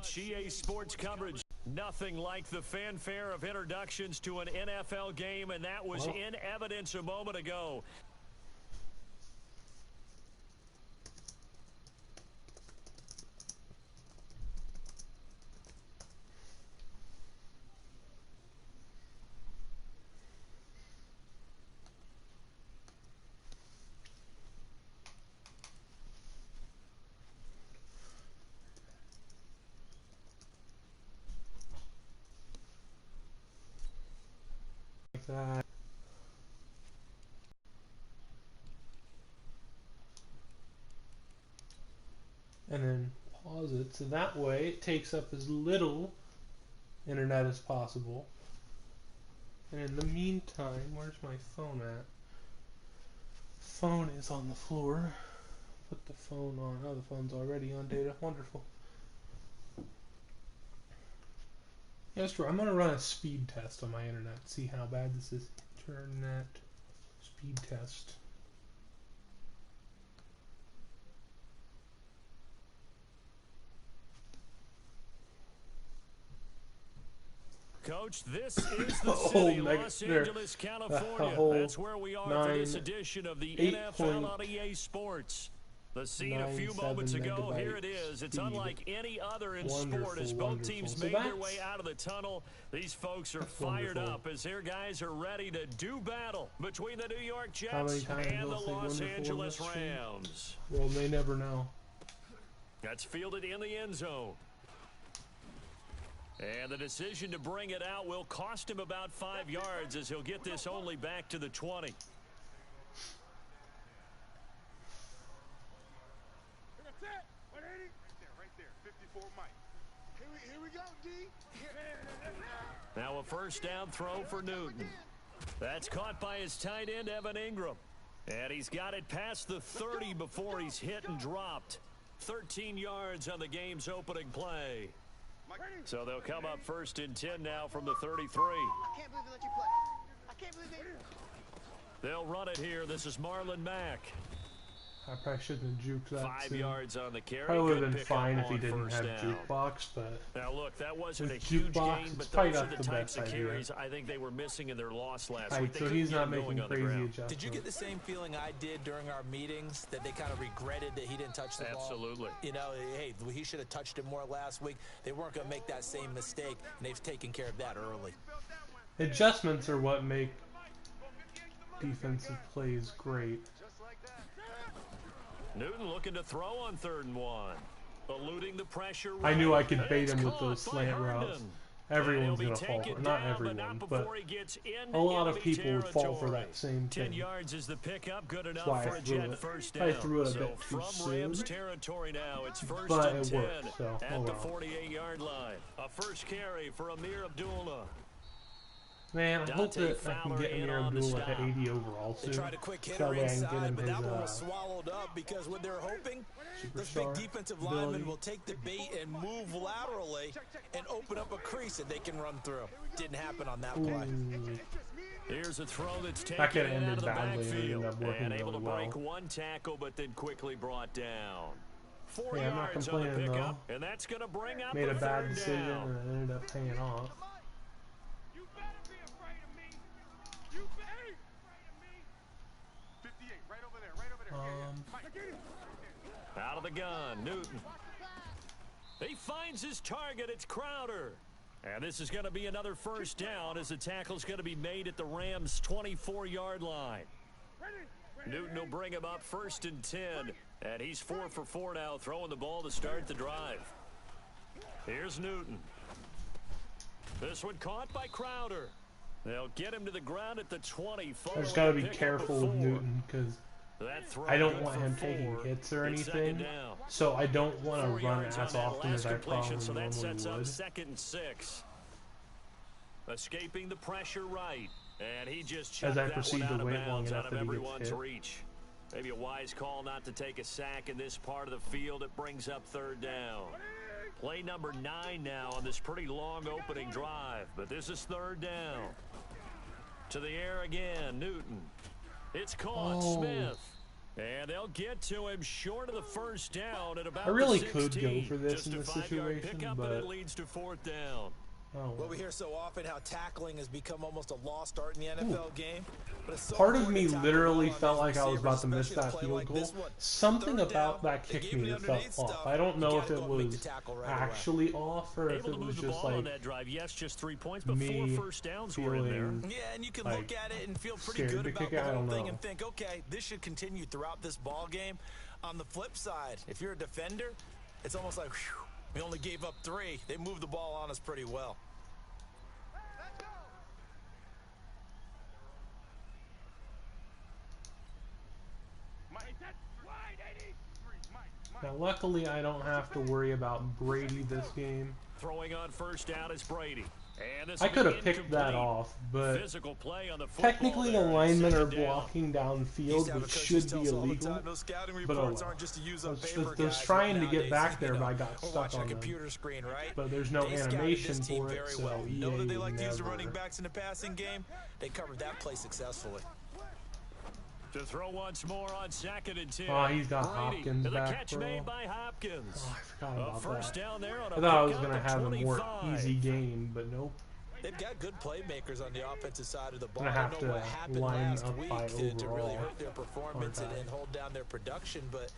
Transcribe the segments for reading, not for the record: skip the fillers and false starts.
watch EA Sports coverage. Nothing like the fanfare of introductions to an NFL game, and that was in evidence a moment ago. That. And then pause it so that way it takes up as little internet as possible. And in the meantime, where's my phone at? Phone is on the floor. Put the phone on. Oh, the phone's already on data. Wonderful. Yes, I'm going to run a speed test on my internet. See how bad this is. Internet speed test. Coach, this is the city, Los Angeles, California. That's where we are for this edition of the NFL on EA Sports. The scene a few moments ago, here it is. It's unlike any other in sport as both teams make their way out of the tunnel. These folks are fired up as their guys are ready to do battle between the New York Jets and the Los Angeles Rams. Well, they never know. That's fielded in the end zone. And the decision to bring it out will cost him about 5 yards as he'll get this only back to the 20. Now a first down throw for Newton. That's caught by his tight end, Evan Ingram. And he's got it past the 30 before he's hit and dropped. 13 yards on the game's opening play. So they'll come up first and 10 now from the 33. I can't believe they let you play. I can't believe they... They'll run it here. This is Marlon Mack. I probably shouldn't have juked that. 5 yards on the carry. Probably would have been fine if he didn't have jukebox, but now look, that wasn't a huge gain, but those are the types of carries I think they were missing in their loss last week. So he's not making crazy adjustments. Did you get the same feeling I did during our meetings, that they kind of regretted that he didn't touch the ball? Absolutely. You know, hey, he should have touched it more last week. They weren't going to make that same mistake, and they've taken care of that early. Adjustments are what make defensive plays great. Newton looking to throw on 3rd and 1. Eluding the pressure. I knew I could bait him with those slant routes. Everyone's going to fall for it. Not everyone, but a lot of people would fall for that same thing. 10 yards is the pickup. Good enough for a Jet first down. I threw it a bit too from Rams territory now, it's first but and it 10 worked, so at the 48-yard line. A first carry for Amir Abdullah. Man, I hope that I can get Amir Abdullah to 80 overall soon. They tried a quick hitter inside, but that one was swallowed up because what they're hoping, this big defensive lineman will take the bait and move laterally and open up a crease that they can run through. Didn't happen on that play. Here's a throw that's taken out of the backfield and able to break one tackle, but then quickly brought down. 4 yards on the pickup, and that's going to bring up Made a bad 3rd decision down. and it ended up paying off. Out of the gun, Newton. He finds his target. It's Crowder. And this is going to be another first down as the tackle's going to be made at the Rams' 24-yard line. Newton will bring him up 1st and 10. And he's 4 for 4 now, throwing the ball to start the drive. Here's Newton. This one caught by Crowder. They'll get him to the ground at the 20. I just got to be careful with Newton because I don't want him taking hits or anything, so I don't want to run as often as I probably so that normally sets up would. 2nd and 6. Escaping the pressure right, and he just As I chucked proceed that one to out wait of long bounds enough out of that he gets everyone's hit. reach. Maybe a wise call not to take a sack in this part of the field. It brings up 3rd down. Play number 9 now on this pretty long opening drive, but this is 3rd down. To the air again, Newton. It's caught, Smith. And they'll get to him short of the first down at about I really the could 16. go for this Just in a this 5-yard situation, pickup, but and it leads to 4th down. Oh. Well, we hear so often how tackling has become almost a lost art in the NFL game. But it's so Part of important me to tackle literally well on felt these like I was about to miss receivers, that especially field like goal. this one. Something Third about down, that they kick gave me you that felt underneath off. stuff. I don't You know gotta if it go and make the was tackle right actually off or if Able it to was move the just ball on like that drive. Yes, just 3 points, but me 4 first downs were in there. feeling Yeah, and you can like look at it and feel pretty scared good to about kick the it. I whole don't thing know. and think, okay, this should continue throughout this ball game. On the flip side, if you're a defender, it's almost like, whew, we only gave up 3. They moved the ball on us pretty well. Now, luckily, I don't have to worry about Brady this game. Throwing on first down is Brady. And this I will could be have picked that incomplete. off, but Physical play on the football technically the there. linemen are Second down. blocking downfield, which should be illegal. But oh well. I was trying to get back there, but I got stuck on them. Screen, right? But there's no They scouted animation this team for it, very so well. EA Know that they would like to use the never. running backs in the passing game. They covered that play successfully. To throw once more on 2nd and 10. Oh, he's got Brady, Hopkins the back, catch bro. made by Hopkins. Oh, I forgot A about first that. down there on a I thought I was pickup going to of have a more 25. easy game, but nope. They've got good playmakers on the offensive side of the ball. Gonna I have don't know what to happened line last up week by to really overall, hurt their performance aren't I? and hold down their production, but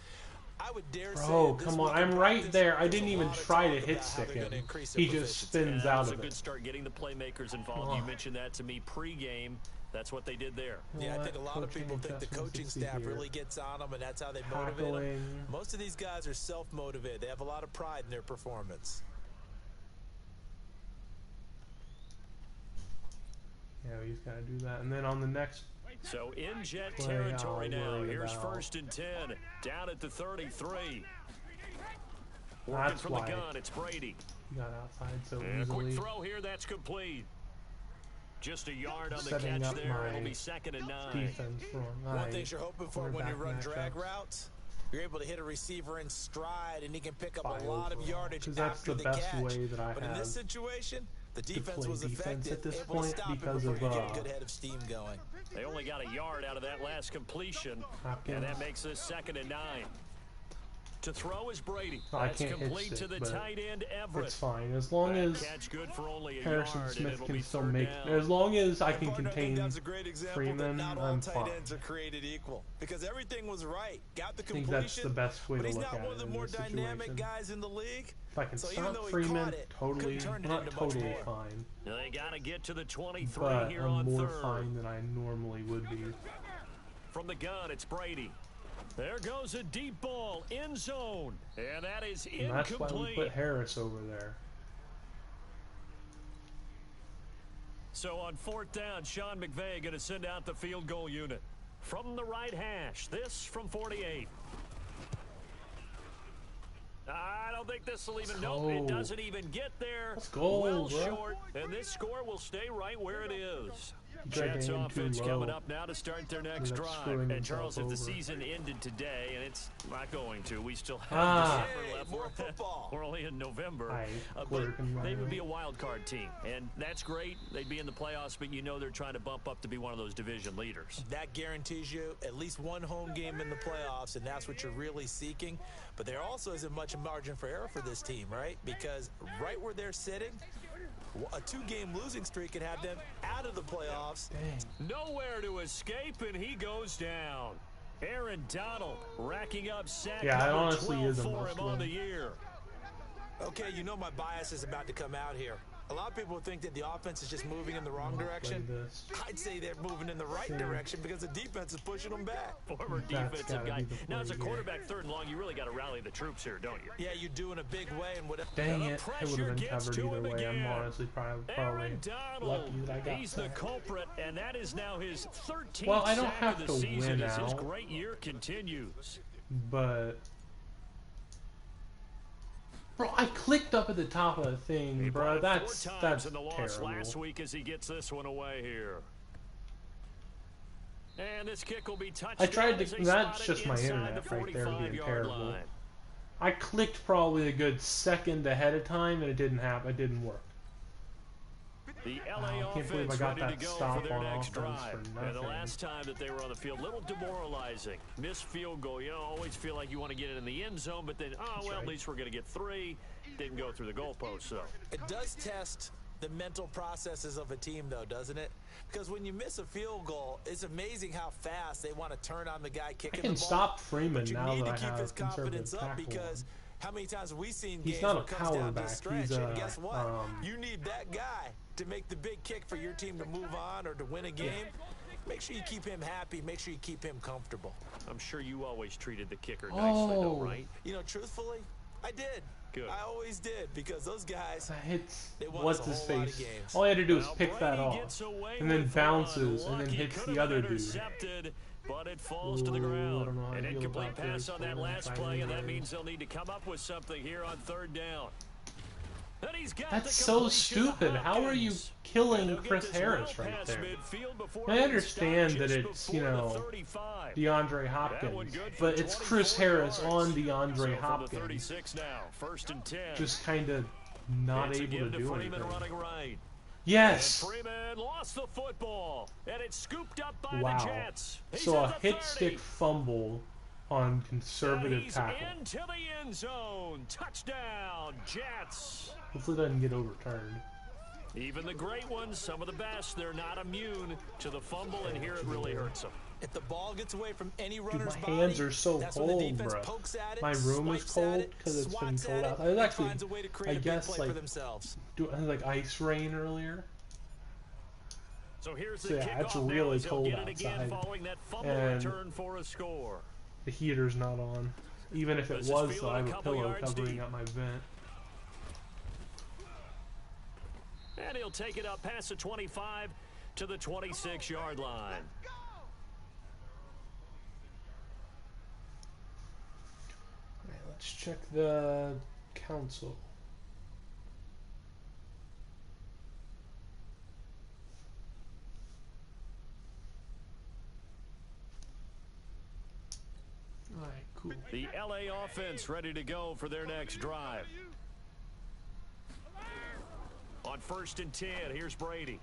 I would dare say Bro, this come week on. in I'm right practice, there. I there's didn't a even lot of try to talk hit about how stick they're gonna him. increase their He just proficiency. spins That out was of a good it. start getting the playmakers involved. You mentioned that to me pre-game. That's what they did there. Yeah, I think a lot of Coaching people think the adjustments, coaching let's see staff here. really gets on them, and that's how they motivate them. Tackling. Most of these guys are self-motivated. They have a lot of pride in their performance. Yeah, he's got to do that. And then on the next So in jet play, territory I'll now. worry Here's about. 1st and 10. Down at the 33. Working That's from the why gun. It's Brady. he got outside so And a quick easily. throw here. That's complete. Just a yard on the Setting catch up there. my It'll be 2nd and 9. Defense wrong. One thing you're hoping for when you quarterback run drag matchups. routes, you're able to hit a receiver in stride, and he can pick up By a lot of overall, yardage 'cause that's after the the best catch. way that I But in have this situation, the to defense play was defense effective, at this able point to stop it because before of you get a good head of steam going. They only got a yard out of that last completion. Hopkins. And that makes this 2nd and 9. To throw is Brady. I That's can't hit complete stick, to the but tight end Everett. It's fine as long That as catch good for only a Harrison yard, and Smith it'll can be still 3rd make. down. As long as I can Partner, I think contain that's a great example that Freeman, not all I'm tight fine. ends are created equal because everything was right. Got the I think completion, that's the best way but to he's look not at one it of the in more this dynamic situation. guys in the league. If I can So even stop though he Freeman, caught it, totally, couldn't turn it not into much totally more. fine, They got to get to the 23 but here I'm on more 3rd. fine than I normally would be. From the gun, it's Brady. There goes a deep ball, end zone, and that is And that's why we incomplete. put Harris over there. So on 4th down, Sean McVay going to send out the field goal unit. From the right hash, this from 48. I don't think this will even, nope, it go. doesn't even get there. Let's go, well bro. short, and this score will stay right where it is. Dragging Jets him too offense low. coming up now to start their next Ended up drive. screwing And himself Charles, if the over. season ended today, and it's not going to, we still have Ah. December Hey, left. more football. We're only in November. I But working they would right be a wild card team, and that's great. They'd be in the playoffs, but you know they're trying to bump up to be one of those division leaders. That guarantees you at least one home game in the playoffs, and that's what you're really seeking. But there also isn't much margin for error for this team, right? Because right where they're sitting, a 2-game losing streak can have them out of the playoffs. Dang. Nowhere to escape, and he goes down. Aaron Donald racking up sack Yeah, it number honestly 12 is a for must him on win. the year. Okay, you know my bias is about to come out here. A lot of people think that the offense is just moving in the wrong direction. Play this. I'd say they're moving in the right Same. direction because the defense is pushing them back. Former That's defensive gotta guy. be the Now, as a play here. quarterback 3rd and long, you really got to rally the troops here, don't you? Yeah, you do in a big way, and whatever. Dang The it. It would pressure have been gets covered to either him way. I'm again. honestly probably Aaron Donald, lucky that I got he's the sacked. culprit, and that is now his 13th Well, I don't sack have of the to season win as his out. great year continues. But bro, I clicked up at the top of the thing, He bro. brought it That's 4 times that's in the loss last terrible. week as he gets this one away here. And this kick will be touched. I tried as to. they That's spot it just my inside internet the right there being 45-yard terrible. line. I clicked probably a good second ahead of time, and it didn't happen. It didn't work. The Oh, LA I can't believe I offense got ready to that go stop for their on next offense drive. for And the nothing. last time that they were on the field, a little demoralizing. Missed field goal. You know, always feel like you want to get it in the end zone, but then, at least we're going to get 3. Didn't go through the goalpost, so. It does test the mental processes of a team, though, doesn't it? Because when you miss a field goal, it's amazing how fast they want to turn on the guy kicking the ball. I can stop Freeman but now you need that to I keep his have conservative confidence up tackle because on. how many times have we seen He's games not where a it comes power down to back. stretch, He's and a, guess what? You need that guy to make the big kick for your team to move on or to win a game. Yeah. Make sure you keep him happy. Make sure you keep him comfortable. I'm sure you always treated the kicker nicely, though, right? You know, truthfully, I did. Good. I always did because those guys, hits they won what's us a his whole lot of face. games. All he had to do was Well, pick that Brady off, gets away and then with bounces, one. and then Lucky hits could the have other been dude. intercepted, but it falls to the I don't ground. know how An I feel incomplete about pass this, on that but last I play, and that anyway. means they'll need to come up with something here on 3rd down. And he's got That's the so completion to stupid. How are you Hopkins. killing And they'll get Chris this Harris well right past there? midfield before I being understand stopped that just it's, you before the know, 35. DeAndre That one Hopkins, good for but it's Chris 24 Harris yards. on DeAndre So from the Hopkins. 36 now, 1st and 10. Just kind of not It's a able give to to do Freeman anything. running right. Yes! And Freeman lost the football, and it's scooped up by Wow. the Jets. He's So a at the hit 30. stick fumble on conservative He's tackle. into the end zone. Touchdown, Jets. Hopefully that doesn't get overturned. Even the great ones, some of the best, they're not immune to the fumble, and here it really hurts them. If the ball gets away from any Dude, runner's my body, hands are so that's when the cold, defense bro. pokes at it, My room is swipes at cold it, because it's been swats cold at out. it, I was and actually, finds a way to create I a big guess, play like, for themselves. doing like ice rain earlier. So here's the So yeah, kickoff it's now really as they'll cold get it again outside. following that fumble And return for a score. the heater's not on. Even if it This is was, though, fielded I have a a couple pillow yards covering deep. up my vent. And he'll take it up past the 25 to the 26-yard line. Alright, let's check the console. Alright, cool. The LA offense ready to go for their next drive. On 1st and 10, here's Brady.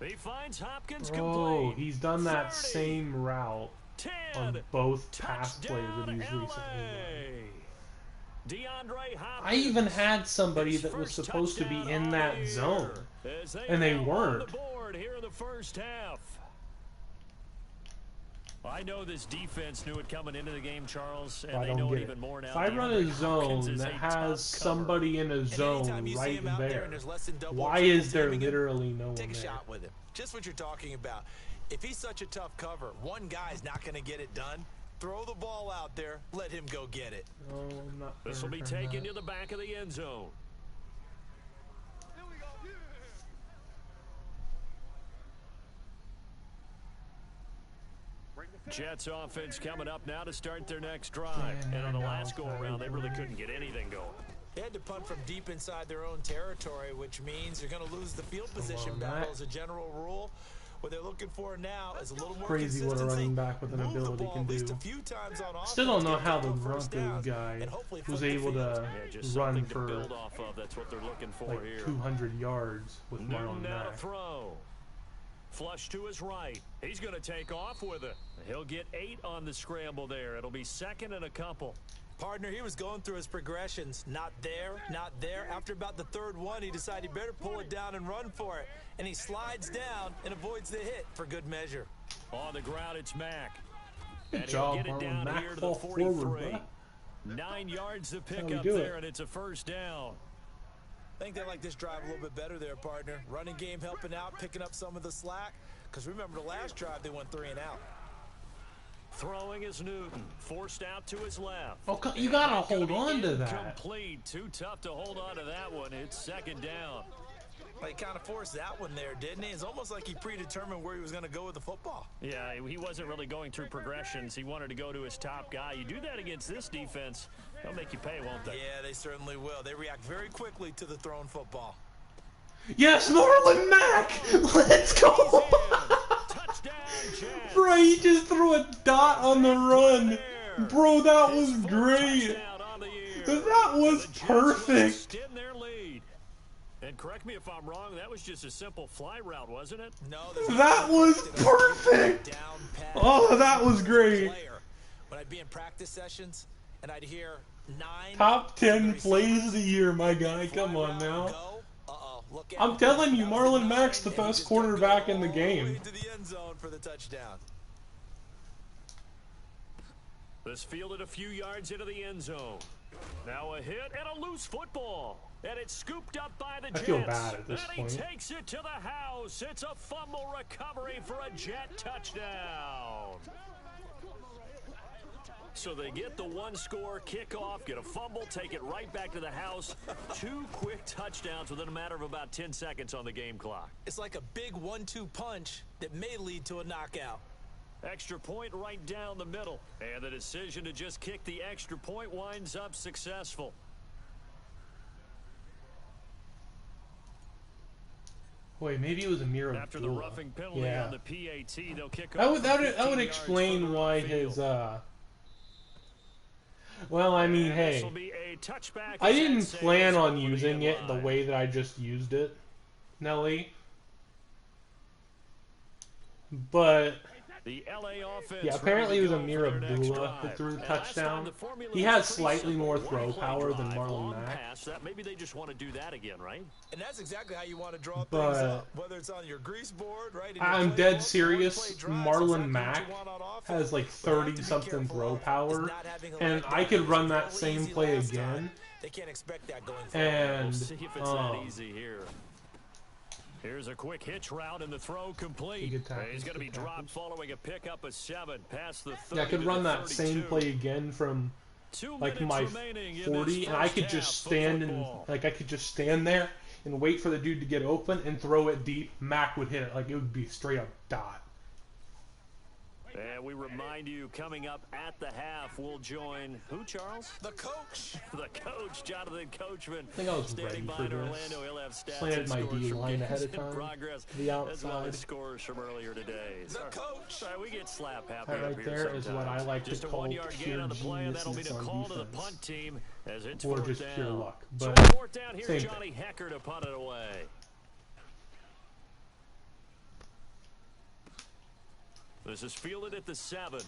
He finds Hopkins complete. Oh, he's done that 30, same route 10, on both pass plays touchdown that he's LA. recently DeAndre Hopkins. I even had somebody his that was first supposed to be touchdown in all that year, zone, as and they now on weren't. the board here in the first half. I know this defense knew it coming into the game, Charles, and I they don't know get it it. even more now. If I run a DeAndre Hopkins zone is that a has top cover. somebody in a And zone anytime you see right him out there there, and there's less than double why or triple is there teaming him, literally no one take a there? shot with him. Just what you're talking about. If he's such a tough cover, one guy's not going to get it done. Throw the ball out there. Let him go get it. No, I'm not This will be gonna return taken that. to the back of the end zone. Jets offense coming up now to start their next drive. And on the last go-around, they really couldn't get anything going. They had to punt from deep inside their own territory, which means you're going to lose the field position on, battle Matt. as a general rule. What they're looking for now is a little more Crazy what a consistency. running back with an Move the ability ball can at least do. a few times on offense, Still don't know get a how the couple first Broncos downs, guy and hopefully was flip the able field. to Yeah, just run something to for build off of. That's what they're looking for like here. 200 yards with one on Newton now to that. throw. Flush to his right. He's going to take off with it. He'll get 8 on the scramble there. It'll be 2nd and a couple. Partner, he was going through his progressions. Not there, not there. After about the 3rd one, he decided he better pull it down and run for it. And he slides down and avoids the hit for good measure. On the ground, it's Mack. Good And job, he'll get it Marlon down Mack. here to the Fall 43. forward, bro. 9 yards to pick we up do there, it. and it's a first down. I think they like this drive a little bit better there, partner. Running game helping out, picking up some of the slack. Because remember, the last drive, they went 3 and out. Throwing is Newton. Forced out to his left. Oh, you gotta Not gonna hold be on to that. Incomplete. Too tough to hold on to that one. It's 2nd down. Well, he kind of forced that one there, didn't he? It's almost like he predetermined where he was going to go with the football. Yeah, he wasn't really going through progressions. He wanted to go to his top guy. You do that against this defense, they'll make you pay, won't they? Yeah, they certainly will. They react very quickly to the thrown football. Yes, Marlon Mack! Let's go! Touchdown, Jets. Bro, he just threw a dot on the run. Bro, that was great. Touchdown on the year. That was The Jets perfect. extend their lead. And correct me if I'm wrong, that was just a simple fly route, wasn't it? No, that was perfect. Oh, that was great. When I'd be in practice sessions and I'd hear 9 top 10 plays of the year, my guy. Come on now. I'm telling you, Marlon Mack's the best quarterback in the game. To the end zone for the touchdown. This fielded a few yards into the end zone. Now a hit and a loose football. And it's scooped up by the Jets. I feel bad at this point. And he takes it to the house. It's a fumble recovery for a Jet touchdown. So they get the one-score kickoff, get a fumble, take it right back to the house. 2 quick touchdowns within a matter of about 10 seconds on the game clock. It's like a big 1-2 punch that may lead to a knockout. Extra point right down the middle. And the decision to just kick the extra point winds up successful. Wait, maybe it was a mirror. After the roughing penalty on the PAT, they'll kick that off. That would explain why his well, I mean, hey, I didn't plan on using it the way that I just used it, Nelly. But the LA offense, yeah, apparently it was Amir Abdullah that threw the touchdown. He has slightly more throw power than Marlon Mack. Maybe they just want to do that again, right? And that's exactly how you want to draw things up, whether it's on your grease board, right? I'm dead serious. Marlon Mack has like 30-something throw power, and I could run that same play again. They can't expect that going forward. And we'll see if it's that easy here. Here's a quick hitch route and the throw complete. He's going to be dropped following a pickup of 7 past the 30. Yeah, I could run that same play again from like my 40, and I could just stand and I could just stand there and wait for the dude to get open and throw it deep. Mac would hit it like it would be straight up dot. And we remind you, coming up at the half, we'll join who, Charles? The coach. The coach, Jonathan Coachman. I think I was ready for this. He'll have stats planted my D-line ahead of time. Progress, the outside. As scores from earlier today. The coach. Sorry, we get slap happy that right there is what I like just to call pure genius on defense. the punt team as it's or just down. pure luck. But so fourth down, here's same Johnny Hecker to punt it away. This is fielded at the 7.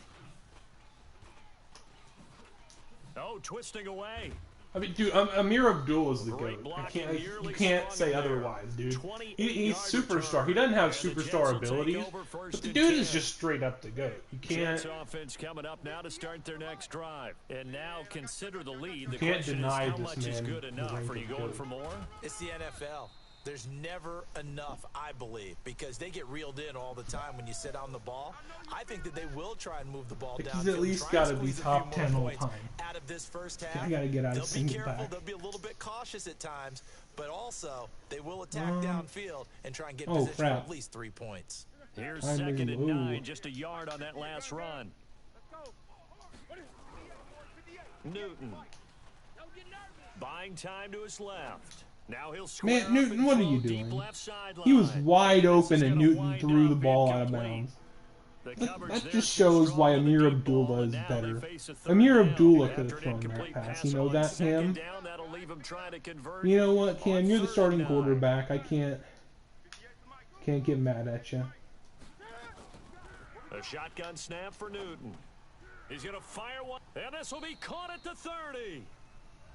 Oh, twisting away. I mean, dude, Amir Abdullah is the GOAT. You can't say otherwise, dude. He's superstar. He doesn't have superstar abilities, but the dude is just straight up the GOAT. You can't. Jets offense coming up now to start their next drive, and now consider the lead. You can't deny this man is good enough. Are you going for more? It's the NFL. There's never enough, I believe, because they get reeled in all the time when you sit on the ball. I think that they will try and move the ball down. He's at least got to be top 10 all time. Out of this first half, I got to get out of they'll be careful. back. They'll be a little bit cautious at times, but also they will attack downfield and try and get position for at least 3 points. Here's 2nd and 9, just a yard on that last run. Newton buying time to his left. Now he'll Man, Newton, what are you doing? He was wide open and Newton threw the ball out of bounds. That just shows why Amir Abdullah is better. Amir Abdullah could have thrown that pass. You know that, Cam? You know what, Cam? You're the starting quarterback. I can't get mad at you. A shotgun snap for Newton. He's going to fire one, and this will be caught at the 30.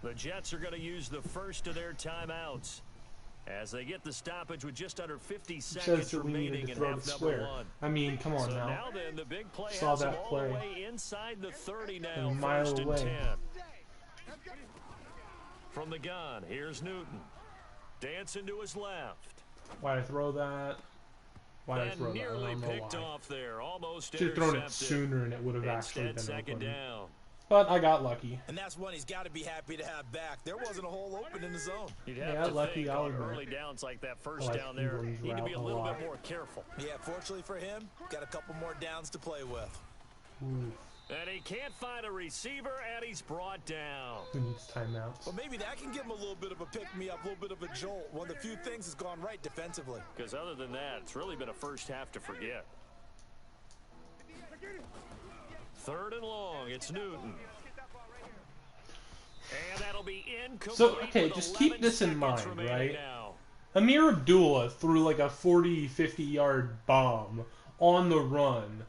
The Jets are going to use the first of their timeouts as they get the stoppage with just under 50 seconds remaining in half number 1. I mean, come on now. Now then, the big play saw that play all the way inside the 30 now. A mile away. 10. From the gun, here's Newton. Dancing to his left. Why'd I throw that? Why'd I throw that? I don't know picked why. Off there. Almost should have thrown it sooner and it would have actually been second down. But I got lucky. And that's one he's got to be happy to have back. There wasn't a hole open in the zone. Yeah, lucky on early downs like that first down there. Need to be a little bit more careful. Yeah, fortunately for him, got a couple more downs to play with. Ooh. And he can't find a receiver, and he's brought down. He needs timeouts. Well, maybe that can give him a little bit of a pick-me-up, a little bit of a jolt. One of the few things has gone right defensively. Because other than that, it's really been a first half to forget. 3rd and long, it's Newton. And that'll be incomplete. So, okay, just keep this in mind, right? Amir Abdullah threw like a 40, 50-yard bomb on the run.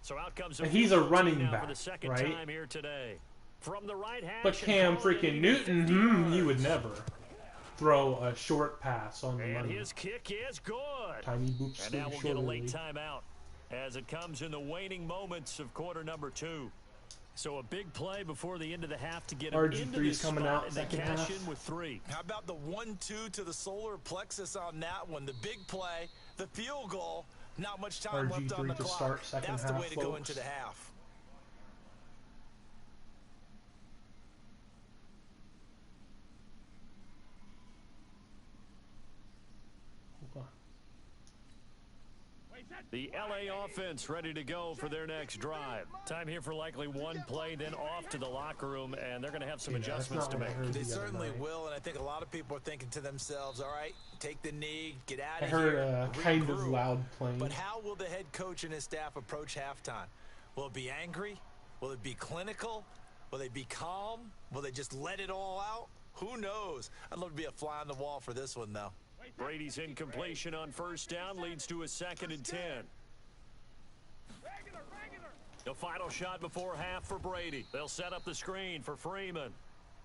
So out comes And he's a running now back, for the second right? time here today. From the right hash, But Cam freaking Newton, he would never throw a short pass on the and money. his kick is good. Tiny boops. And now we'll get a late timeout as it comes in the waning moments of quarter number 2. So a big play before the end of the half to get him into this coming spot out and they second cash half. in with 3. How about the 1-2 to the solar plexus on that one? The big play, the field goal, not much time left on the to clock. start second That's the half, way to folks. go into the half. The LA offense ready to go for their next drive. Time here for likely one play, then off to the locker room, and they're going to have some adjustments to make. They certainly will, and I think a lot of people are thinking to themselves, all right, take the knee, get out of here. I heard here, kind of loud playing. But how will the head coach and his staff approach halftime? Will it be angry? Will it be clinical? Will they be calm? Will they just let it all out? Who knows? I'd love to be a fly on the wall for this one, though. Brady's incompletion on first down leads to a 2nd and 10. The final shot before half for Brady. They'll set up the screen for Freeman.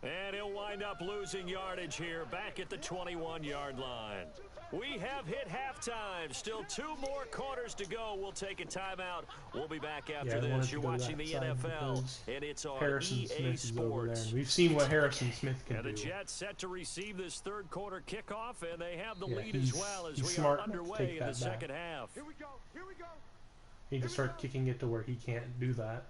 And he'll wind up losing yardage here back at the 21-yard line. We have hit halftime. Still 2 more quarters to go. We'll take a timeout. We'll be back after this. You're watching the NFL, and it's on Harrison EA Smith is over there. Sports. We've seen what Harrison Smith can And do. the Jets set to receive this third quarter kickoff, and they have the lead he's as well as he's we smart are enough to underway take in that the back. second half. Here we go. Here we go. He can start kicking it to where he can't do that.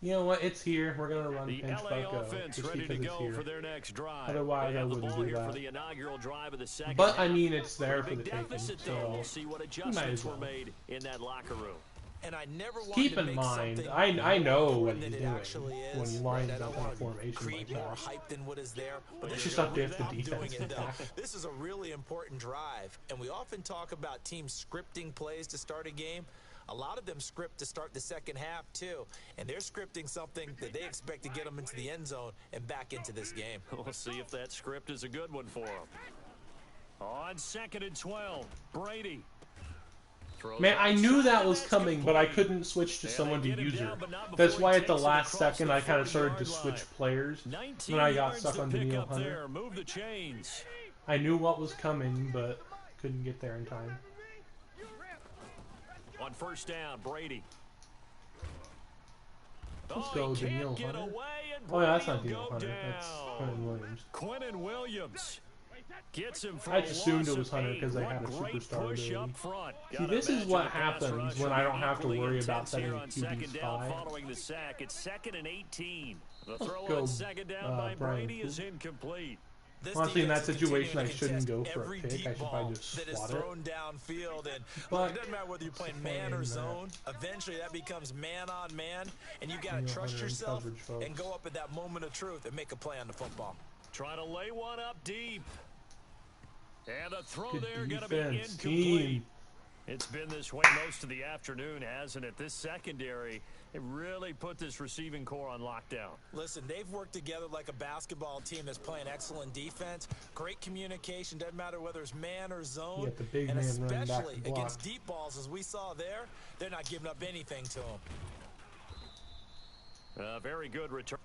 You know what? It's here. We're gonna run The pinch LA bucko offense just ready to because it's go here. for their next drive. Otherwise, they I have the wouldn't ball do here that. for the inaugural drive of the second But half. I mean, it's there for Big the taking. deficit, though. So We'll see what might adjustments as were well. made in that locker room. And I never wanted Keep to in make mind, something I know more what important he's than doing it actually is, when he right? lines I up don't in a want to formation create like more that. hype than what is there. But It's there's just a up to if the rhythm defense doing can it, though. tackle. This is a really important drive, and we often talk about teams scripting plays to start a game. A lot of them script to start the second half, too. And they're scripting something that they expect to get them into the end zone and back into this game. We'll see if that script is a good one for them. On 2nd and 12, Brady. Man, I knew that was coming, but I couldn't switch to someone to user. That's why at the last second I kind of started to switch players. Then I got stuck on Danielle Hunter. Move the chains. I knew what was coming, but couldn't get there in time. On first down, Brady. Let's go, Danielle Hunter. Oh, yeah, that's not Danielle Hunter. That's Quentin Williams. Quentin Williams gets him for I just assumed it was Hunter because they had a superstar ability. See, this is what happens when I don't have to worry about setting the QB spy. Following the sack, it's 2nd and 18. The throw go, on 2nd down by Brian Brady is incomplete. Honestly, in that situation, I shouldn't go for a pick. I should probably just that is swat thrown it. downfield, and But it doesn't matter whether you're playing man or zone. Eventually, that becomes man on man, and you got to trust yourself and go up at that moment of truth and make a play on the football. Trying to lay one up deep, and the throw Good there going to be defense, incomplete. team. It's been this way most of the afternoon, hasn't it? This secondary, it really put this receiving core on lockdown. Listen, they've worked together like a basketball team that's playing excellent defense. Great communication, doesn't matter whether it's man or zone. You got the big and man running back especially to block. against deep balls, as we saw there, they're not giving up anything to them. Very good return.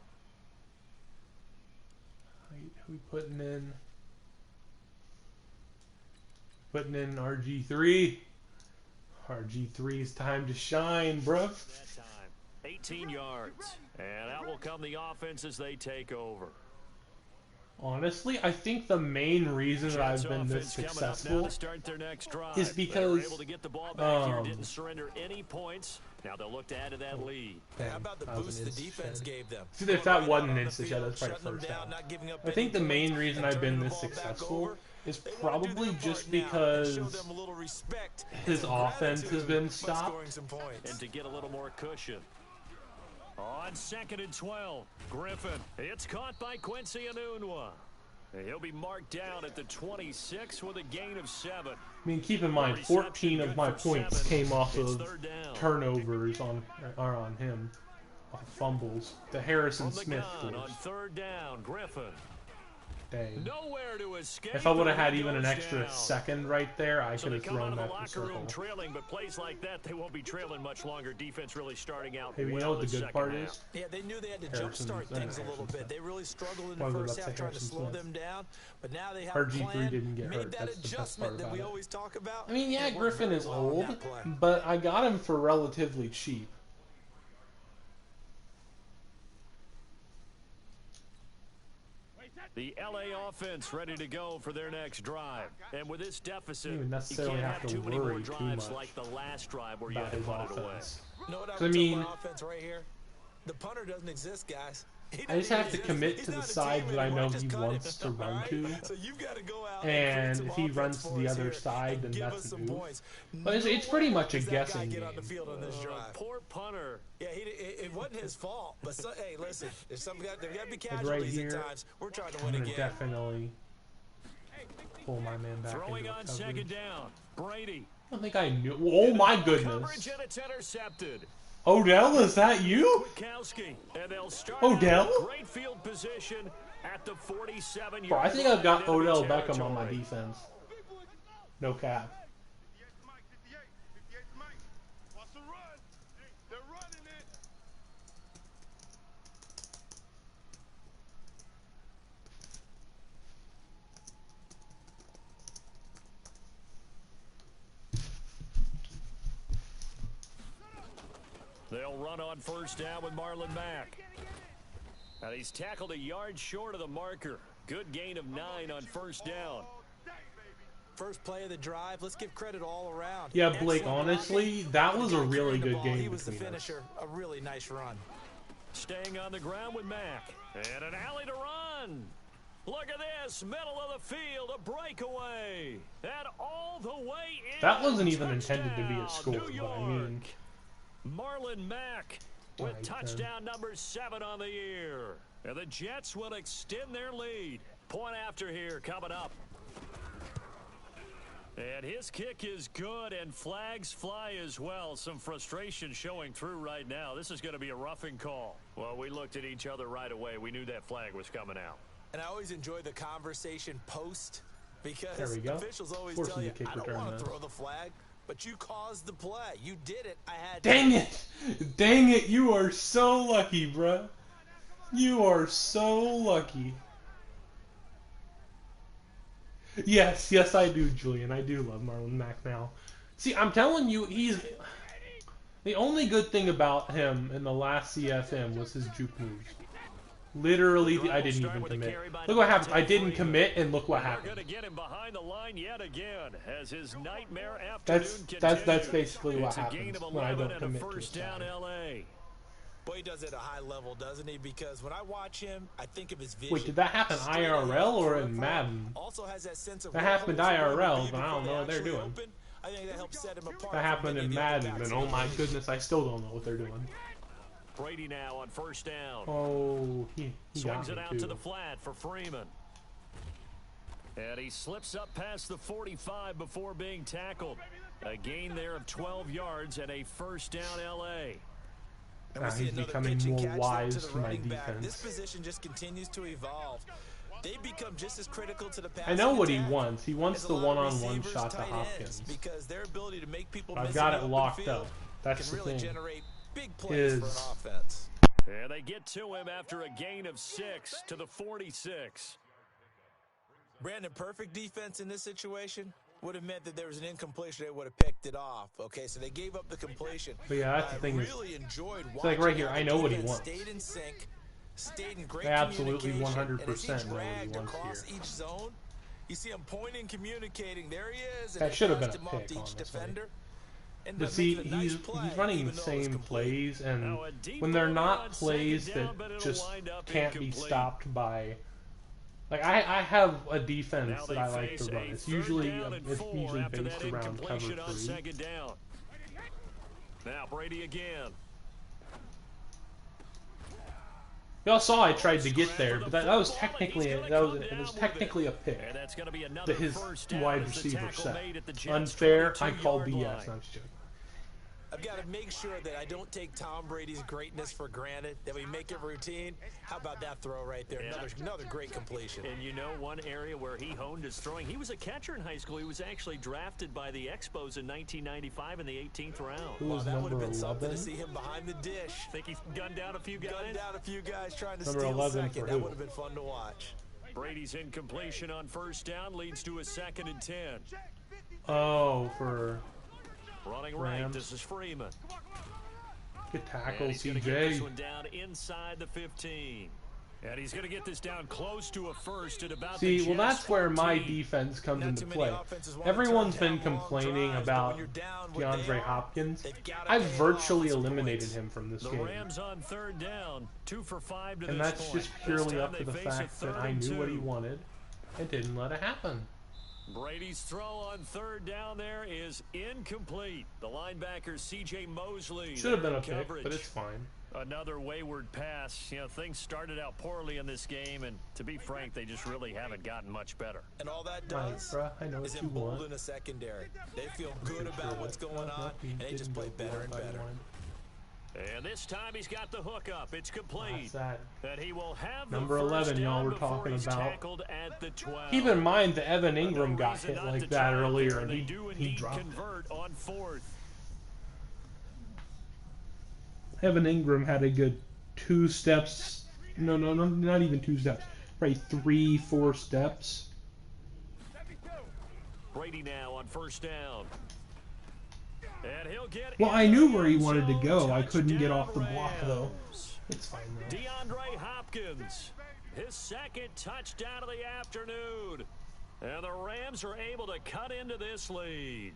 Who we putting in? Putting in RG3. RG3's time to shine, bruh. That time, 18 yards. And out will come the offense as they take over. Honestly, I think the main reason that I've been this successful is because able to get the ball back here, didn't surrender any points. Now they'll look to add to that lead. How about the boost the defense gave them? See, if that wasn't an insta shed, that's probably first down. I think the main reason I've been this successful is probably just because his offense has been stopped. And to get a little more cushion. On 2nd and 12, Griffin. It's caught by Quincy Enunwa. He'll be marked down at the 26 with a gain of 7. I mean, keep in mind, 14 of my points came off of turnovers on him, off fumbles. The Harrison Smith on force. 3rd down, Griffin. dang. Nowhere to escape. If I would have had and he even an goes extra down. second right there, I So could they have come out thrown of the that to locker room circle. trailing, but plays like that, they won't be trailing much longer. Defense really starting out Hey, well you know what the the good second part half. is? Yeah, they knew they had to Harrison's- jumpstart things a little bit. They really struggled in the first half trying to slow them down, but now they have a RG3 plan, didn't get made hurt. that That's the best adjustment part that about we it. always talk about. I mean, yeah, and it worked Griffin very is well on old, that play. but I got him for relatively cheap. The LA offense ready to go for their next drive. And with this deficit, You don't you necessarily can't have have to too many more worry too drives much like the last drive where you about had to his punt it away. offense. You know what I So, I would tell mean, my offense right here? The punter doesn't exist, guys. I just have to commit to the side that I know he wants to run to. So you've got to go out And create if some he offense runs to for the us other here side, and then give that's us a some move. points. But it's pretty much a Does that guy guessing get on the game. field on this drive? Poor punter. Yeah, it wasn't his fault. But hey, listen, if there got to be Like casualties right here, at times, we're trying to I'm win going to again. definitely pull my man back Throwing into on the second coverage. down. Brady. I don't think I knew. Oh my Coverage goodness. and it's intercepted. Odell, is that you? Kwiatkowski, and they'll start Odell? out with great field position at the 47-yard Bro, I think I've got line in enemy Odell Beckham on my territory. defense. No cap. 58 Mike, 58 Mike. Watch the run. They're running it. They'll run on first down with Marlon Mack. And he's tackled a yard short of the marker. Good gain of 9 on first down. First play of the drive. Let's give credit all around. Yeah, Blake, Excellent honestly, blocking. that was a The guy really carrying the good ball, game He was the between us. finisher. A really nice run. Staying on the ground with Mack. And an alley to run. Look at this. Middle of the field. A breakaway. And all the way in. That wasn't even intended to be a Touchdown, score, New but I York. mean... Marlon Mack with Right, touchdown number 7 on the year. And the Jets will extend their lead. Point after here coming up. And his kick is good, and flags fly as well. Some frustration showing through right now. This is going to be a roughing call. Well, we looked at each other right away. We knew that flag was coming out. And I always enjoy the conversation post because There we go. officials always Forcing tell the you, kick I don't return want to there. throw the flag, but you caused the play. You did it. I had Dang to. it! Dang it, you are so lucky, bruh. You are so lucky. Yes, yes I do, Julian. I do love Marlon Mack now. See, I'm telling you, he's... The only good thing about him in the last CFM was his juke moves. Literally, I didn't even commit. Look what happened. I didn't commit, and look what They're happened. going to get him behind the line yet again as his nightmare afternoon That's continues. basically what It's a gain happens of when I 11 don't and a commit to a first down side. LA. Boy, he does it at a high level, doesn't he? Because when I watch him, I think of his vision. Wait, did that happen Straight IRL ahead, or throw in it Madden? Also has that sense of That what happened holes are IRL, going to be but I don't before know what they they're actually doing. open. I think that helps set him apart. That from happened many in of the other Madden, backs and oh in the my league. goodness, I still don't know what they're doing. Brady now on first down. Oh, he Swings got it out me to too. the flat for Freeman. And he slips up past the 45 before being tackled. A gain there of 12 yards and a first down LA. And Now we see he's another becoming pitch and more catch wise to the to my running back. defense. This position just continues to evolve. They become just as critical to the I passing know what he attack wants. He wants as a the lot of one-on-one receivers, shot to tight ends, Hopkins. because their ability to make people I've miss got in it the open locked field up. That's can the really thing. generate big plays for an offense. And they get to him after a gain of 6 to the 46. Brandon, perfect defense in this situation would have meant that there was an incompletion. They would have picked it off. Okay, so they gave up the completion. But yeah, that's the thing I is- really enjoyed it's like watching right here, how I the know what he defense wants. Stayed in sync, stayed in great I absolutely communication, 100% and know what he as he dragged wants across here. each zone, you see him pointing, communicating. There he is. And That they should have passed been a him off pick, to each honestly. defender. Ended But up see, making a nice he's play, running even the though it was same complete. plays, and Now a deep when they're ball not on plays second down, that but it'll just wind up can't be incomplete. stopped by... Like, I have a Now defense they that I like face to run. a It's third usually down and 4 after based that around cover incompletion on 3. second down. Now Brady again. Y'all saw I tried to get there, but that was technically it was technically a pick And that's going to be another that his first down wide as the receiver tackle set. made at the Jets' Unfair. I 22-yard call BS. line. No, I'm just joking. I've got to make sure that I don't take Tom Brady's greatness for granted, that we make it routine. How about that throw right there? Yeah. Another great completion. And you know, one area where he honed his throwing, he was a catcher in high school. He was actually drafted by the Expos in 1995 in the 18th round. Who was that would have been 11? something to see him behind the dish. Think he's gunned down a few guys? Gunned down a few guys trying to Number steal 11 second. for That who? would have been fun to watch. Brady's incompletion on first down leads to a 2nd and 10. Oh, for Running Rams. right, this is Freeman. good tackle, And he's going to get this CJ. one down inside the 15. And he's going to get this down close to a first at about See, the well, that's Jets' where my 14. defense comes Not into too many play. offenses want to Everyone's turn been down long complaining drives, but about when you're down what they DeAndre are, Hopkins. they've gotta I've pay virtually offensive eliminated points. him from this The game. Rams on third down, 2 for 5 to And this that's point. just This purely time up to they the face a fact that 3rd I and knew what he 2. wanted and didn't let it happen. Brady's throw on third down there is incomplete. The linebacker C.J. Mosley. Should have been there a in pick, coverage. but it's fine. Another wayward pass. You know, things started out poorly in this game, and to be frank, they just really haven't gotten much better. And all that Right, does bruh, I know is what you want. embolden a secondary. They feel good Pretty about sure what's that- going on, he and they just didn't play go for better what and I better. wanted. And this time he's got the hook up. It's complete. That's that. And he will have Number the first 11 y'all down were before talking he's about. tackled at the 12. Keep in mind that Evan Ingram No got reason hit not like to that try it earlier, there. and They he do indeed dropped it. convert on 4th. Evan Ingram had a good 2 steps. No, not even 2 steps. Probably 3, 4 steps. Brady now on first down. And he'll get Well, I into knew the where he end wanted to zone. go. I couldn't get Touchdown, off the block, though. Rams. It's fine, though. DeAndre Hopkins, his 2nd touchdown of the afternoon. And the Rams are able to cut into this lead.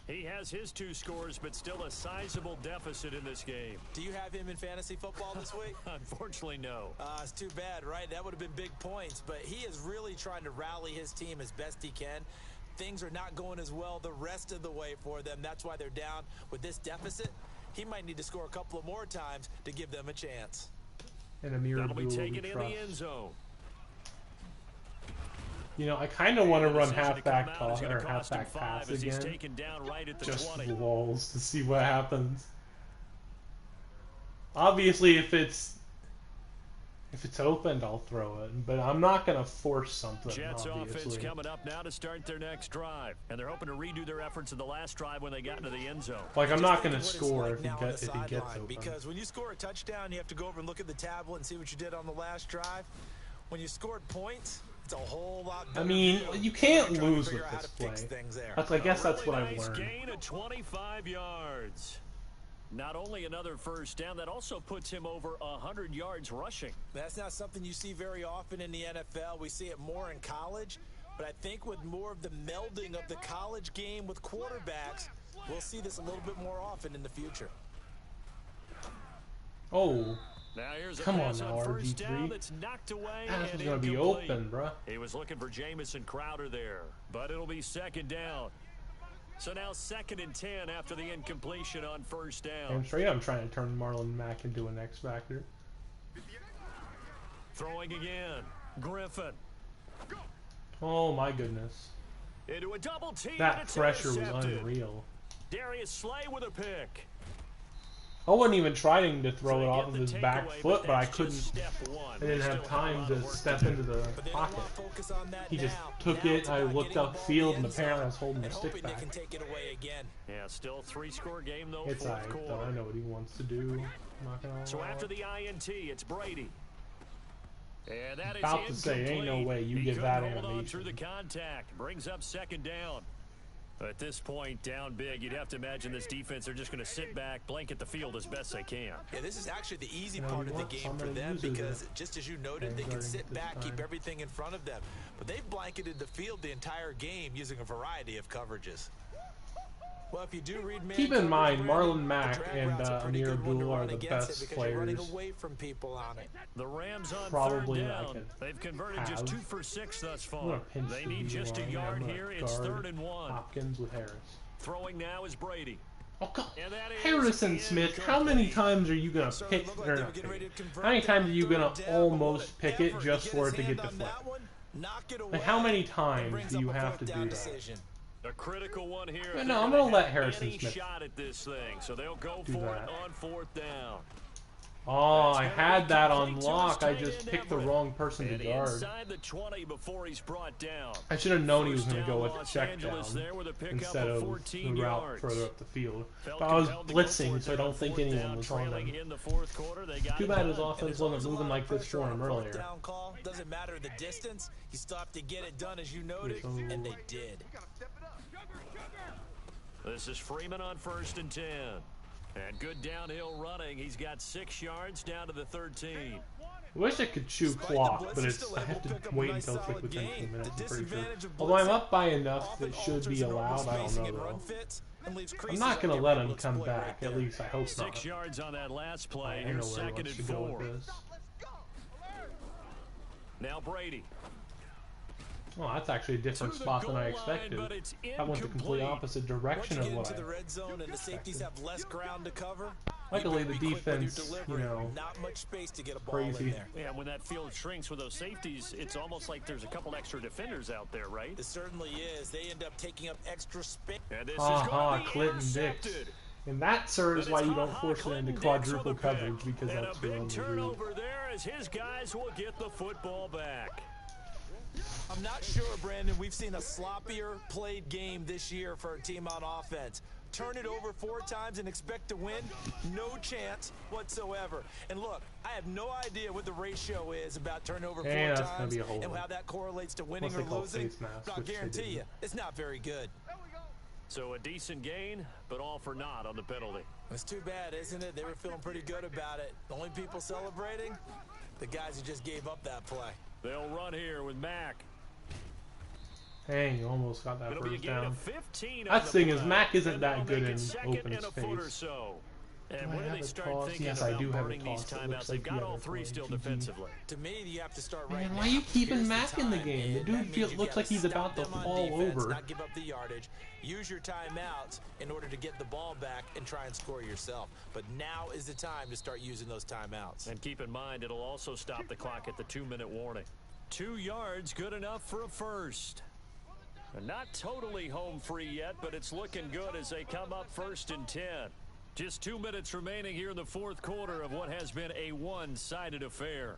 He has his 2 scores, but still a sizable deficit in this game. Do you have him in fantasy football this week? Unfortunately, no. It's too bad, right? That would have been big points, but he is really trying to rally his team as best he can. Things are not going as well the rest of the way for them. That's why they're down with this deficit. He might need to score a couple of more times to give them a chance. And Amir That'll be Abdul taken we in the trust. end zone. You know, I kind of want to run Decision to come halfback out toss is gonna or cost him halfback 5 pass as he's again, taken down right at the just 20. walls to see what happens. Obviously, if it's opened, I'll throw it, but I'm not gonna force something. Jets offense Obviously, coming up now to start their next drive, and they're hoping to redo their efforts in the last drive when they got into the end zone. like I'm Just not think gonna of what it's score like if he now on gets the sideline, open. because when you score a touchdown, you have to go over and look at the tablet and see what you did on the last drive. When you scored points, it's a whole lot better. I mean, feeling. you can't You're trying to lose figure with out how this to fix play. things there. I guess that's what Really I've nice learned. gain of 25 yards. Not only another first down, that also puts him over 100 yards rushing. That's not something you see very often in the NFL. We see it more in college, but I think with more of the melding of the college game with quarterbacks, we'll see this a little bit more often in the future. Oh, Now here's a come on pass now, on first RG3. down that's knocked away pass and is gonna be incomplete. open, bruh. He was looking for Jamison Crowder there, but it'll be 2nd down. So now 2nd and 10 after the incompletion on first down. I'm straight up trying to turn Marlon Mack into an X Factor. Throwing again. Griffin. Oh my goodness, Into a double team. and that it's pressure was intercepted. unreal. Darius Slay with a pick. I wasn't even trying to throw So it they off get of the his back takeaway, foot, but I that's couldn't. just step one. I They didn't still have a time lot to of work step do. into the But they don't pocket. want to focus on that He just now. took Now it. it's I about looked getting the ball in upfield, the and end apparently I zone was holding the and stick hoping they back. can take it away again. Yeah, still a 3-score game though. It's Fourth alright, though. quarter. I know what he wants to do. I'm not gonna So lie. after the INT, it's Brady. And that is About to say, ain't no incomplete. way you He get couldn't that hold on animation. through the contact. Brings up 2nd down. At this point, down big, you'd have to imagine this defense are just going to sit back, blanket the field as best they can. Yeah, this is actually the easy You know, part you of the want game for somebody them uses because, it. just as you noted, they can Guarding sit at this back, keep time. everything in front of them. But they've blanketed the field the entire game using a variety of coverages. Well, if you do read man Keep in coverage, mind, Brandon, Marlon Mack the drag and route's a pretty Amir good one to Abdul are run the against best it because you're running players. away from people on it. The Rams on Probably third that I down. could They've converted just have. 2 for 6 thus I'm far. gonna pinch They the need just a D-line. yard I'm gonna here. It's guard 3rd and 1. Hopkins with Harris. Throwing now is Brady. Oh God, And that is Harrison Smith. How many incomplete. times are you gonna Certainly pick? looked like Or they were not getting ready pick? to convert How many there times on are you gonna third down, but almost what an pick it effort just to for get it to his get hand on deflected? that one, knock it away, Like how many and times brings do up you a have to fourth down do that? decision. A critical one here. But no, I'm going to let Harrison Smith shot at this thing, so they'll go do for that. it on 4th down. Oh, I had that on lock. I just picked the wrong person to guard. Inside the 20 before he's brought down. I should have known he was going to go with a check down instead of the route further up the field. But I was blitzing, so I don't think anyone was on them. Too bad his offense wasn't moving like this for him earlier. Doesn't matter the distance. He stopped to get it done, as you noted, and they did. This is Freeman on 1st and 10. And good downhill running. He's got 6 yards down to the 13. I wish I could chew clock, but I have to wait until it's like within 2 minutes, I'm pretty sure. Although I'm up by enough that should be allowed, I don't know though. I'm not going to let him come back, at least I hope not. 6 yards on that last play. I know where he wants to go with this. Now Brady. Well, that's actually a different spot than I expected. That went the complete opposite direction of what I expected. Luckily, the defense, you know, crazy. Yeah, when that field shrinks with those safeties, it's almost like there's a couple extra defenders out there, right? It certainly is. They end up taking up extra space. Ha, Clinton Dix. And that, sir, is why you don't force it into quadruple coverage, because that's your only turnover there as his guys will get the football back. I'm not sure, Brandon, we've seen a sloppier played game this year for our team on offense. Turn it over 4 times and expect to win? No chance whatsoever. And look, I have no idea what the ratio is about turnover 4 times and how that correlates to winning or losing. But I'll guarantee you, it's not very good. So a decent gain, but all for naught on the penalty. It's too bad, isn't it? They were feeling pretty good about it. The only people celebrating? The guys who just gave up that play. They'll run here with Mack. Dang, you almost got that first down. That's the thing is, Mack isn't that good in open space. And when do they start thinking about burning these timeouts? They've got all 3 still defensively. To me, you have to start right now. Why are you keeping Mack in the game? The dude looks like he's about to fall over. Not give up the yardage. Use your timeouts in order to get the ball back and try and score yourself. But now is the time to start using those timeouts. And keep in mind, it'll also stop the clock at the 2-minute warning. 2 yards, good enough for a first. And not totally home free yet, but it's looking good as they come up 1st and 10. Just 2 minutes remaining here in the 4th quarter of what has been a one-sided affair.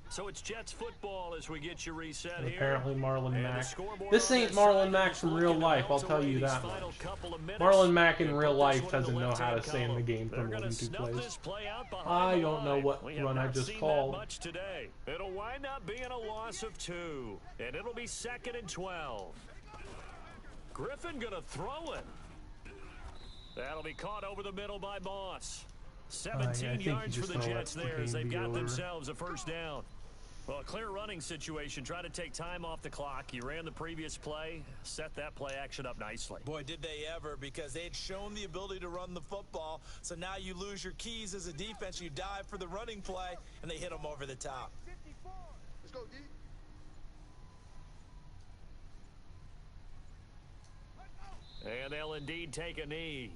So it's Jets football as we get you reset here. Apparently Marlon Mack. This ain't Marlon Mack from real life, I'll tell you that much. Marlon Mack in real life doesn't know how to stay in the game for more than 2 plays. I don't know what run I just called. It'll wind up being a loss of 2, and it'll be 2nd and 12. Griffin gonna throw it. That'll be caught over the middle by Moss. 17 yards for the Jets there as they've got themselves a first down. Well, a clear running situation. Try to take time off the clock. You ran the previous play, set that play action up nicely. Boy, did they ever, because they had shown the ability to run the football. So now you lose your keys as a defense. You dive for the running play, and they hit them over the top. 54. Let's go, D. And they'll indeed take a knee.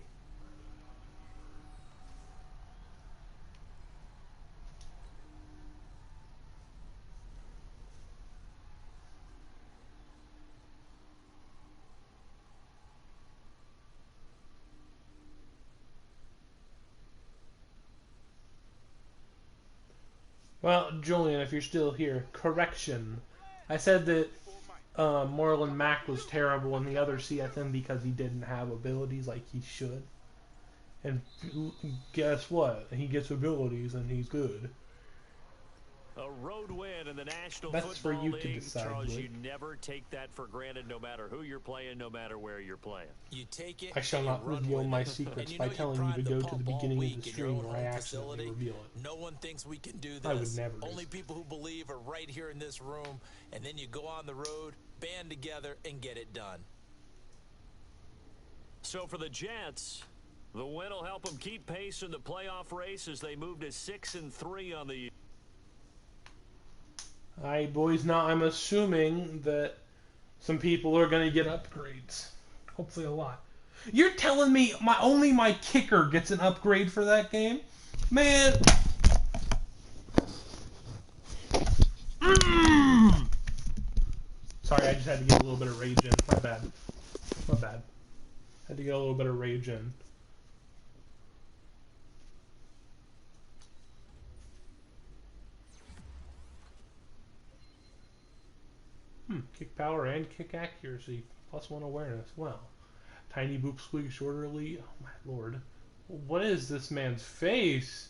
Well, Julian, if you're still here, correction. I said that Marlon Mack was terrible in the other CFM because he didn't have abilities like he should. And guess what? He gets abilities and he's good. A road win in the National That's Football for you League. to decide, Charles, Blake. you never take that for granted no matter who you're playing, no matter where you're playing. You take it. I shall not reveal my secrets by telling you to go to the beginning of the stream where I accidentally reveal it. No one thinks we can do this. I would never. Only people who believe are right here in this room, and then you go on the road, band together, and get it done. So for the Jets, the win will help them keep pace in the playoff race as they move to 6-3 on the. Alright, boys, now I'm assuming that some people are going to get upgrades. Hopefully a lot. You're telling me only my kicker gets an upgrade for that game? Man! Sorry, I just had to get a little bit of rage in. My bad. My bad. Had to get a little bit of rage in. Kick power and kick accuracy. +1 awareness. Wow. Tiny boop squeak shorterly. Oh my lord. What is this man's face?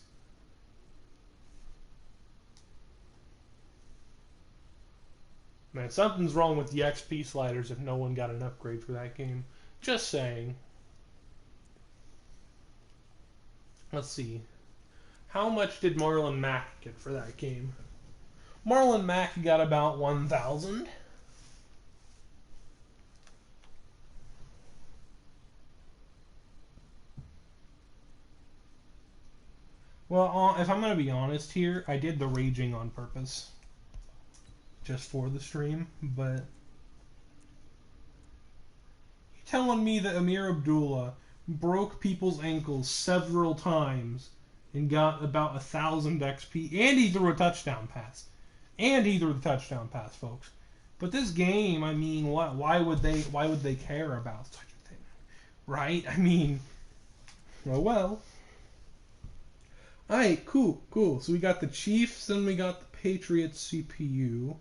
Man, something's wrong with the XP sliders if no one got an upgrade for that game. Just saying. Let's see. How much did Marlon Mack get for that game? Marlon Mack got about 1,000. Well, if I'm going to be honest here, I did the raging on purpose. Just for the stream, but... You're telling me that Amir Abdullah broke people's ankles several times and got about 1,000 XP, and he threw a touchdown pass. And he threw the touchdown pass, folks. But this game, I mean, what? Why would they care about such a thing? Right? I mean, well. Alright, cool. So we got the Chiefs, and we got the Patriots CPU.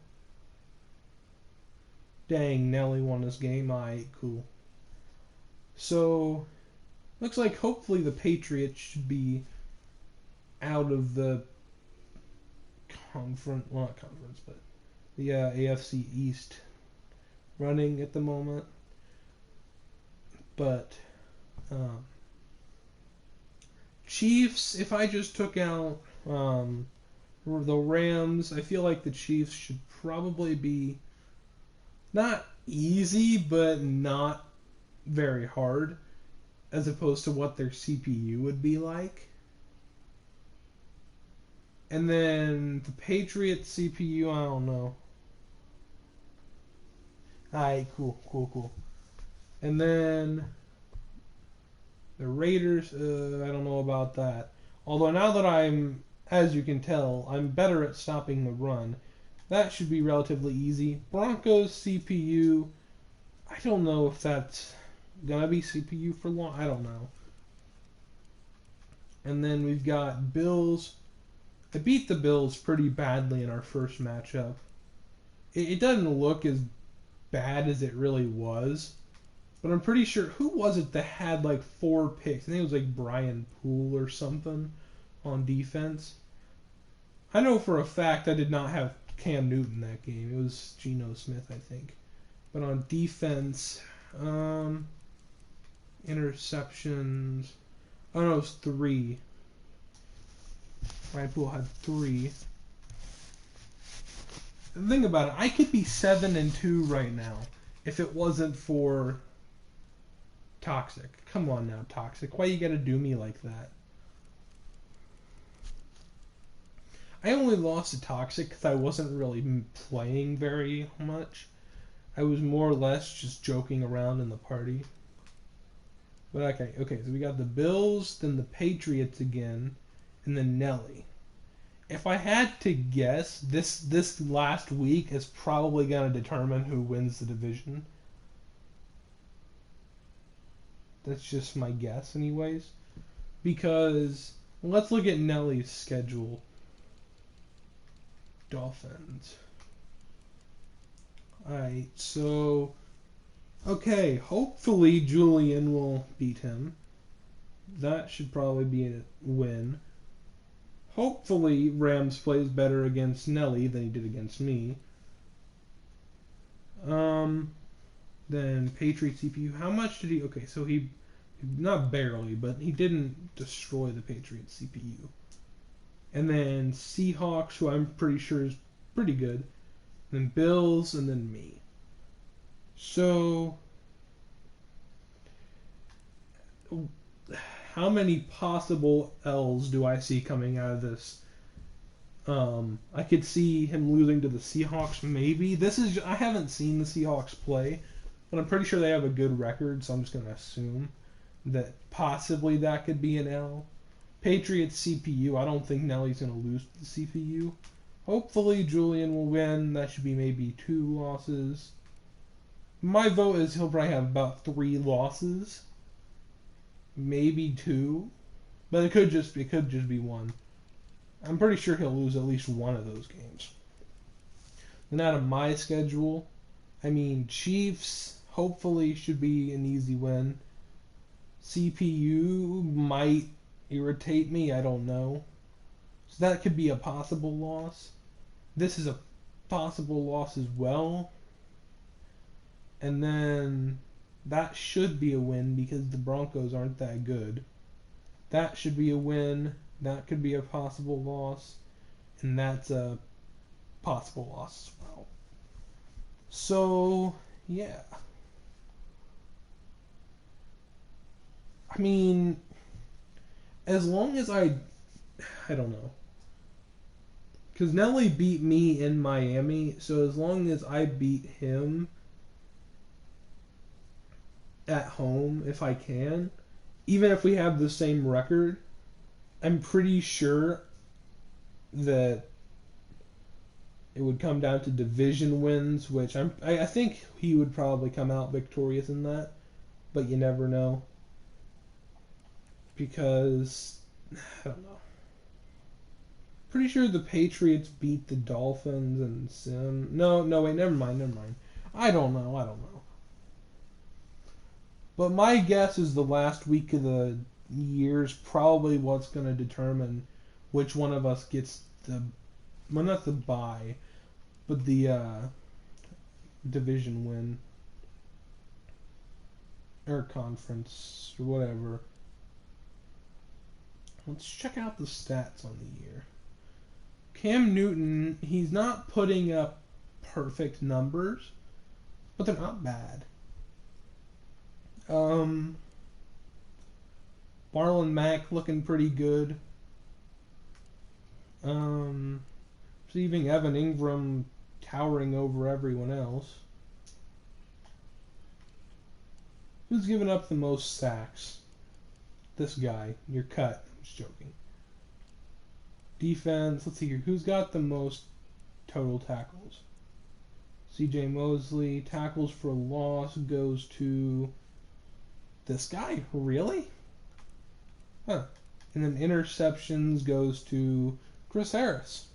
Dang, Nelly won this game. Alright, cool. So, looks like hopefully the Patriots should be out of the the AFC East running at the moment. But, Chiefs, if I just took out the Rams, I feel like the Chiefs should probably be not easy, but not very hard, as opposed to what their CPU would be like. And then the Patriots CPU, I don't know. Alright, cool. And then the Raiders, I don't know about that. Although now that I'm, as you can tell, I'm better at stopping the run, that should be relatively easy. Broncos CPU, I don't know if that's gonna be CPU for long. I don't know. And then we've got Bills. I beat the Bills pretty badly in our first matchup. It doesn't look as bad as it really was. But I'm pretty sure, who was it that had like 4 picks? I think it was like Brian Poole or something on defense. I know for a fact I did not have Cam Newton that game. It was Geno Smith, I think. But on defense, interceptions, oh no, it was 3. Brian Poole had 3. The thing about it, I could be 7-2 right now if it wasn't for Toxic. Come on now, Toxic. Why you gotta do me like that? I only lost to Toxic because I wasn't really playing very much. I was more or less just joking around in the party. But okay, so we got the Bills, then the Patriots again, and then Nelly. If I had to guess, this last week is probably going to determine who wins the division. That's just my guess anyways. Because, let's look at Nelly's schedule. Dolphins. Alright, so... Okay, hopefully Julian will beat him. That should probably be a win. Hopefully Rams plays better against Nelly than he did against me. Then Patriots CPU. How much did he... Okay, so he... Not barely, but he didn't destroy the Patriots CPU. And then Seahawks, who I'm pretty sure is pretty good. Then Bills, and then me. So... How many possible L's do I see coming out of this? I could see him losing to the Seahawks, maybe. I haven't seen the Seahawks play, but I'm pretty sure they have a good record, so I'm just going to assume that possibly that could be an L. Patriots CPU, I don't think Nelly's going to lose to the CPU. Hopefully Julian will win. That should be maybe 2 losses. My vote is he'll probably have about 3 losses, maybe 2, but it could just be 1. I'm pretty sure he'll lose at least one of those games. Then out of my schedule, I mean, Chiefs hopefully should be an easy win. CPU might irritate me, I don't know. So that could be a possible loss. This is a possible loss as well. And then that should be a win because the Broncos aren't that good. That should be a win. That could be a possible loss. And that's a possible loss as well. So, yeah. I mean, as long as I don't know. Because Nelly beat me in Miami, so as long as I beat him at home, if I can, even if we have the same record, I'm pretty sure that it would come down to division wins, which I think he would probably come out victorious in that, but you never know. Because, I don't know. Pretty sure the Patriots beat the Dolphins and No, wait, never mind. I don't know. But my guess is the last week of the year is probably what's going to determine which one of us gets well, not the bye, but the division win. Or conference, or whatever. Let's check out the stats on the year. Cam Newton, he's not putting up perfect numbers, but they're not bad. Marlon Mack looking pretty good. Receiving Evan Ingram towering over everyone else. Who's given up the most sacks? This guy. You're cut. I'm just joking. Defense, let's see here. Who's got the most total tackles? CJ Mosley. Tackles for loss goes to this guy. Really? Huh. And then interceptions goes to Chris Harris.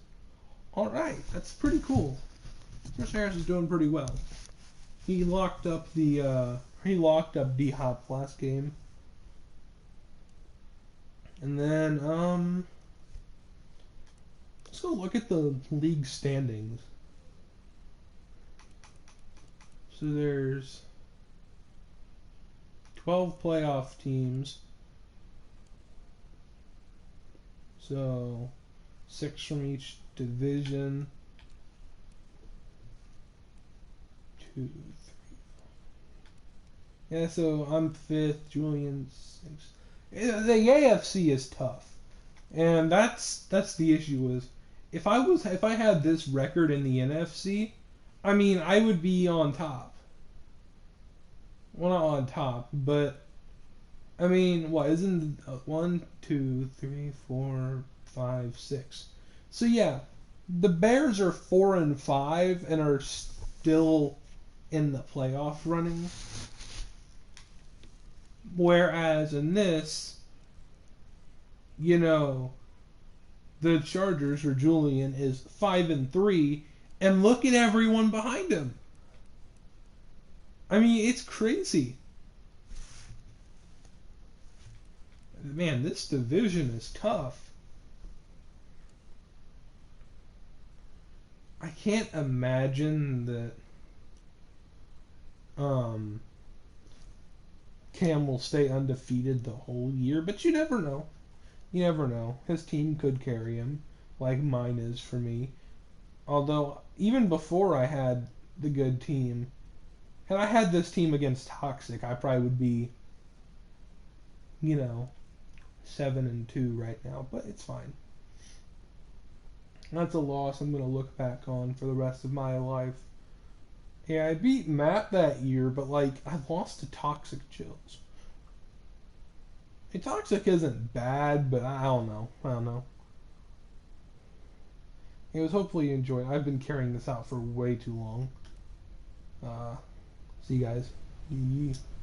Alright, that's pretty cool. Chris Harris is doing pretty well. He locked up D-Hop last game. And then, let's go look at the league standings. So there's 12 playoff teams. So 6 from each division. 2, 3, 4. Yeah, so I'm 5th, Julian's 6th. The AFC is tough. And that's the issue is if I had this record in the NFC, I mean I would be on top. Well, not on top, but I mean, what isn't 1, 2, 3, 4, 5, 6? So yeah, the Bears are 4-5 and are still in the playoff running. Whereas in this, you know, the Chargers or Julian is 5-3, and look at everyone behind him. I mean, it's crazy. Man, this division is tough. I can't imagine that Cam will stay undefeated the whole year, but you never know. You never know. His team could carry him, like mine is for me. Although, even before I had the good team, had I had this team against Toxic, I probably would be, 7-2 right now, but it's fine. That's a loss I'm going to look back on for the rest of my life. Yeah, I beat Matt that year, but, I lost to Toxic Chills. Hey, Toxic isn't bad, but I don't know. It was hopefully you enjoyed. I've been carrying this out for way too long. See you guys.